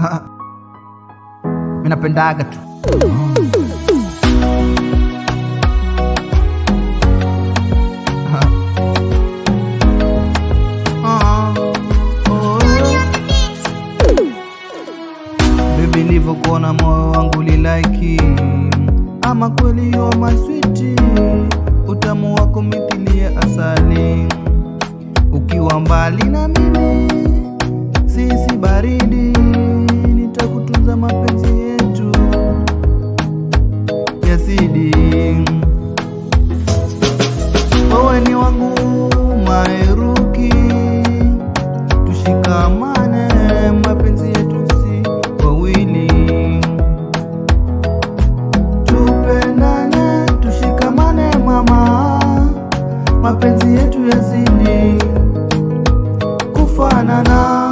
Mimi napendaga tu. Baby, nilivyokuona moyo wangu lilaiki, ama kweli yo maswiti, utamu wako mithili ya asali. Ukiwa mbali na mimi sisi baridi, nitakutunza mapenzi yetu yazidi. Wewe ni wangu maeruki, tushikamane mapenzi yetu si wawili. Tupendane tushikamane mama, mapenzi yetu yazidi kufanana.